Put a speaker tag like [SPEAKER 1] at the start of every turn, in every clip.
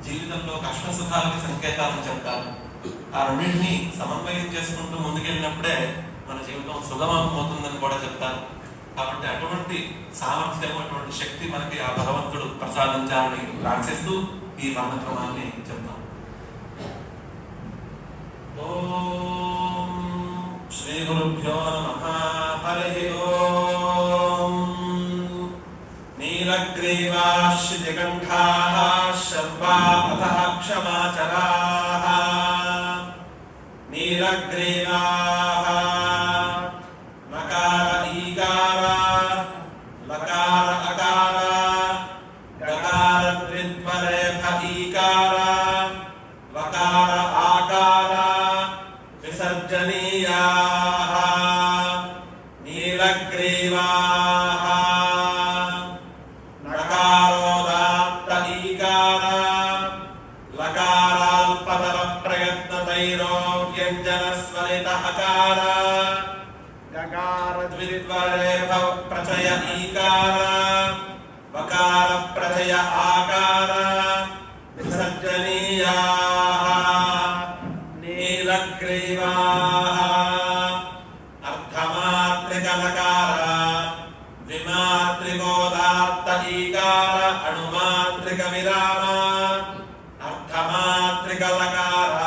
[SPEAKER 1] జీవితంలో కష్ట సుఖాలకి సంకేతాలను చెప్తారు. ఆ రెండింటినీ సమన్వయం చేసుకుంటూ ముందుకెళ్ళినప్పుడే మన జీవితం సుగమమవుతుందని కూడా చెప్తారు. కాబట్టి అటువంటి సామర్థ్యం, అటువంటి శక్తి మనకి ఆ భగవంతుడు ప్రసాదించాలని ప్రార్థిస్తూ ఈ వర్ణక్రమాన్ని చెప్తాం. ఓం శ్రీ గురుభ్యో నమః. హరి ఓం. నీలగ్రీవాశ్రితకంఠాః శర్వాపథః క్షమాచరాః. నీలగ్రీవాః నకార ఈకార లకార అకార గకార ద్విత్వరేఫ ఈకార వకార ఆకార విసర్జనీయాః. నీలగ్రీవాః నకారోదాత్త ఈకార లకారాల్పతర ప్రయత్నతైరో వ్యంజన స్వరిత అకార గకార ద్విత్వరేఫ ప్రచయ ఈకార వకార ప్రచయ ఆకార విసర్జనీయాః. నీలగ్రీవాః అర్ధమాత్రిక లకార ద్విమాత్రికోదాత్త ఈకార అణుమాత్రిక విరామ. అర్ధమాత్రిక లకార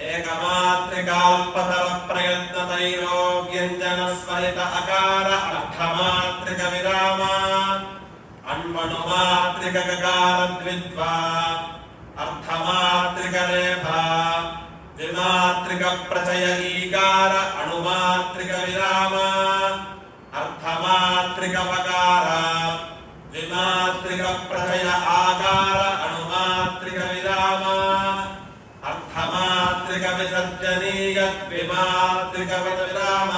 [SPEAKER 1] ఏకమాత్రికాల్పతర ప్రయత్నతైరో వ్యంజన స్వరిత అకార అర్ధమాత్రిక విరామ. అణ్వణుమాత్రిక గకార ద్విత్వా అర్ధమాత్రిక రేఫ ద్విమాత్రిక ప్రచయ ఈకార అణుమాత్రిక విరామ. అర్ధమాత్రిక వకార ద్విమాత్రిక ప్రచయ ఆకార అణుమాత్రిక విరామ. అర్ధమాత్రిక విసర్జనీయ ద్విమాత్రిక విరామ.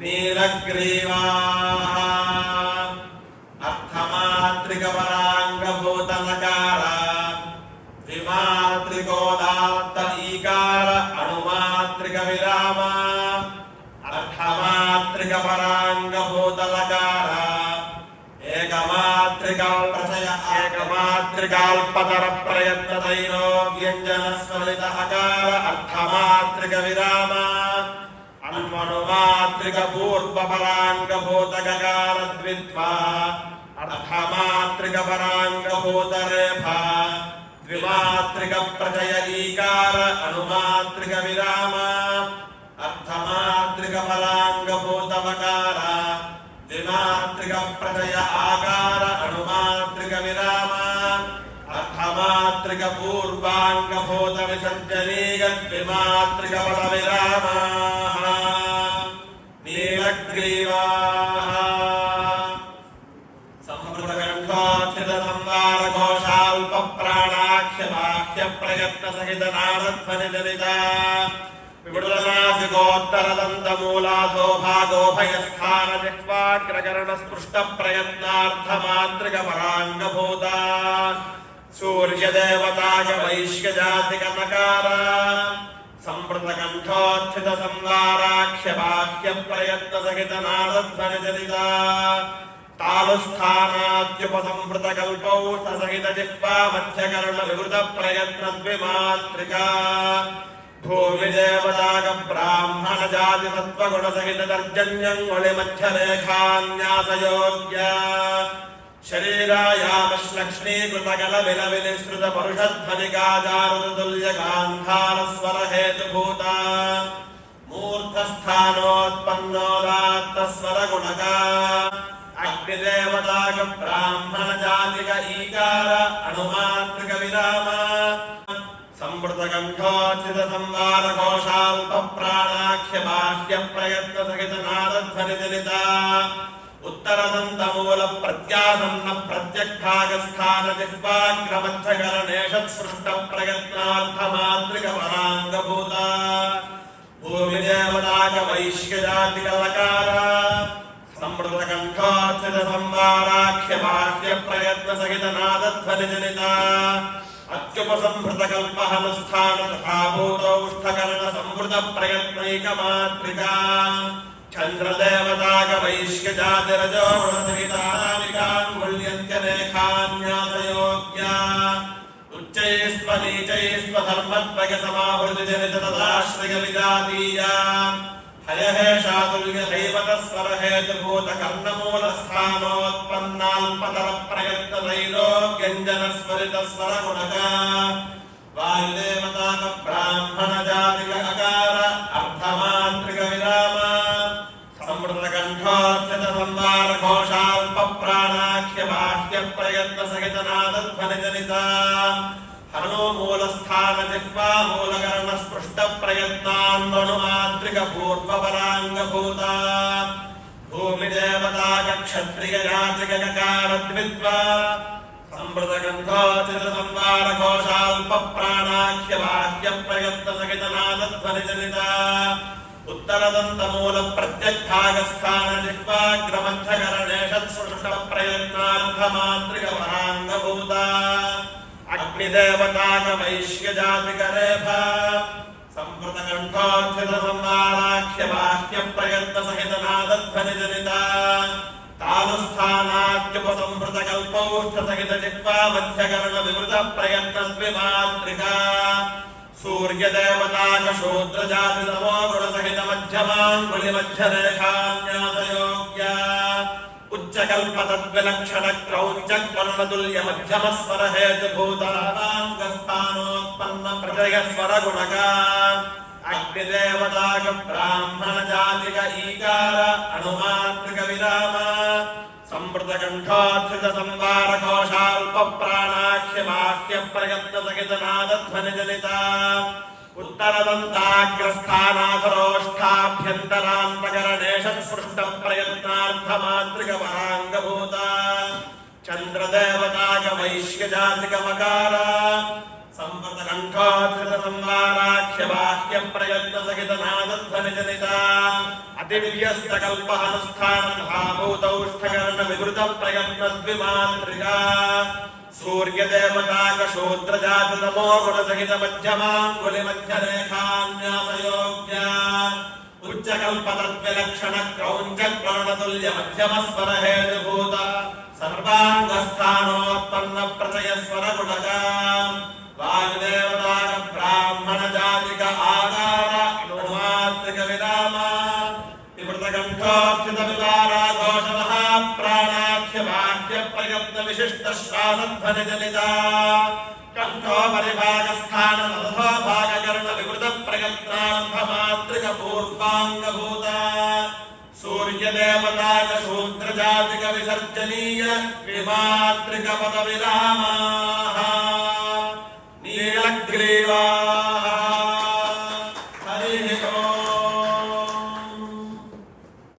[SPEAKER 1] నీలగ్రీవాః అర్ధమాత్రిక వరాంగభూత నకార ద్విమాత్రికోదాత్త ఈకార అణుమాత్రిక విరామ. అర్ధమాత్రిక పరాంగభూత లకార ఏకమాత్రికాల్పతర ప్రయత్నతైరో వ్యంజన స్వరిత అకార అర్ధమాత్రిక విరామ. అణ్వణుమాత్రిక పూర్వపరాంగభూత గకార ద్విత్వా అర్ధమాత్రిక పరాంగభూత రేఫ ద్విమాత్రిక ప్రచయ ఈకార అణుమాత్రిక విరామ. అర్ధమాత్రిక పరాంగభూత వకార ద్విమాత్రిక ప్రచయ ఆకార అణుమాత్రిక విరామ. అర్ధమాత్రిక పూర్వాంగభూత విసర్జనీయ ద్విమాత్రిక పద విరామ. నీలగ్రీవాః సంవృతకంఠోచ్ఛిత సంవార ఘోషాల్ప ప్రాణాఖ్య బాహ్య ప్రయత్న సహిత నారధ్వని జనిత విపులనాసికోత్తరదంతమూలాదో భాగోభయస్థాన జిహ్వాగ్రకరణ స్పృష్ట ప్రయత్నార్థమాత్రిక పరాంగభూత సూర్యదేవతాయ వైశ్యజాతిక నకార. సంవృతకంఠోచ్ఛిత సంవారాఖ్య బాహ్య ప్రయత్న సహిత నారధ్వని జనిత తాలుస్థానాద్యుపసంవృత కల్పౌష్ణ సహిత జిహ్వా మధ్యకరణ వివృత ప్రయత్న ద్విమాత్రిక. భూమిదేవతాక బ్రాహ్మణ జాతి సత్వగుణ సహిత దర్జన్యంగుళి మధ్యరేఖాన్యాసయోగ్య. శరీరాయామశ్లక్ష్మీకృత కల విలవినిసృత పరుషధ్వనికాచారుతుల్య గాంధార స్వర హేతుభూత. మూర్ధస్థానోత్పన్నోదాత్త స్వర గుణక. అగ్నిదేవతాక బ్రాహ్మణ జాతిక ఈకార అణుమాత్రిక విరామ. సంవృతకంఠోచ్ఛిత సంవార ఘోషాల్ప ప్రాణాఖ్య బాహ్య ప్రయత్న సహిత నారధ్వని జనిత ఉత్తరదంతమూల ప్రత్యాసన్న ప్రత్యగ్భాగస్థాన జిహ్వాగ్రమధ్యకరణేషత్ సృష్ట ప్రయత్నార్థమాత్రిక పరాంగభూత. భూమిదేవతాక వైశ్యజాతిక లకార. సంవృతకంఠోచ్ఛిత సంవారాఖ్య బాహ్య ప్రయత్న సహిత నాదధ్వని జనిత అత్యుపసంహృత కల్పహనుస్థాన తథాభూతౌష్ఠకరణ సంవృత ప్రయత్నైకమాత్రిక. చంద్రదేవతాక వైశ్యజాతిరజోగుణసహితానామికాన్గుళ్యంత్యరేఖాన్యాసయోగ్య. नीचैस्त्वधर्मत्वय समावृतिजनित तदाश्रय विजातीया हयहेशातुल्यदैवतस्वरहेतुभूतकर्णमूलस्थानोत्पन्नाल्पतरप्रयत्नत्रैलोक्यञ्जनस्वरितस्वरगुणका वायुदेवताक ब्राह्मणजातिक अकार अर्धमात्रिकविराम संवृतकण्ठोच्युतसंवारघोषाल्पप्राणाख्यबाह्यप्रयत्नसहितनादध्वनिजनिता हनो मूलस्थान जिह्वा मूलकर्ण स्पृष्ट प्रयत्नान्वनुमात्रिक पूर्वपरांगभूता भूमिदेवताक क्षत्रिय जातिक ककारद्वित्वा संवृतकण्ठोचित संवार घोषाल्प प्राणाख्य बाह्य प्रयत्न सहित नादध्वनिजनिता उत्तरदंत मूल प्रत्यग्भागस्थान जिह्वाग्रमध्यकरणेषत् स्पृष्ट प्रयत्नार्थमात्रिक परांगभूता अग्निदेवताक वैश्यजातिक रेफा संवृतकण्ठोच्युत संवाराख्य बाह्य प्रयत्न सहित नादध्वनिजनिता तालुस्थानाद्युपसंवृतकल्पौष्ठ सहित जिह्वा मध्यकर्ण विवृत प्रयत्न द्विमात्रिका सूर्यदेवताक शूद्रजाति नमो गुण सहित मध्यमाङ्गुलि मध्यरेखान्यासयोग्या उच्चकल्पतद्विलक्षण क्रौञ्च कर्णतुल्य मध्यमस्वर हेतुभूतानाङ्गस्थानोत्पन्न प्रजयस्वर गुणका अग्निदेवताक ब्राह्मण जातिक ईकार अणुमात्रिक विराम संवृतकण्ठोच्युत संवार घोषाल्प प्राणाख्य बाह्य प्रयत्न सहित नादध्वनिजनिता उत्तरदन्ताग्रस्थानाधरोष्ठाभ्यन्तरान्तकरणेषत् स्पृष्ट प्रयत्नार्थमात्रिक परांगभूता चन्द्रदेवताक वैश्यजातिक मकार संवृतकण्ठोच्युत संवाराख्य बाह्य प्रयत्न सहित नादध्वनिजनिता अतिव्यस्तकल्पहनुष्ठानभाभूतौष्ठकर्ण विवृत प्रयत्न द्विमात्रिका सूर्यदेवताक शूद्रजाति नमो गुण सहित मध्यमाङ्गुलि मध्यरेखान्यासयोग्या उच्चकल्पतद्विलक्षण क्रौञ्च कर्णतुल्य मध्यमस्वर हेतुभूता सर्वाङ्गस्थानोत्पन्न प्रचयस्वर गुणका वायुदेवताक ब्राह्मण जातिक आकार अणुमात्रिक विराम विवृतकण्ठोच्युत विवारा घोष महाप्राणाख्य बाह्य प्रयत्न विशिष्ट श्वासध्वनिजनिता कंठो परिभागस्थान तथो भागकर्ण विवृत प्रयत्नार्थमात्रिक पूर्वांगभूता सूर्यदेवताक शूद्रजातिक विसर्जनीय विमात्रिक पदविराम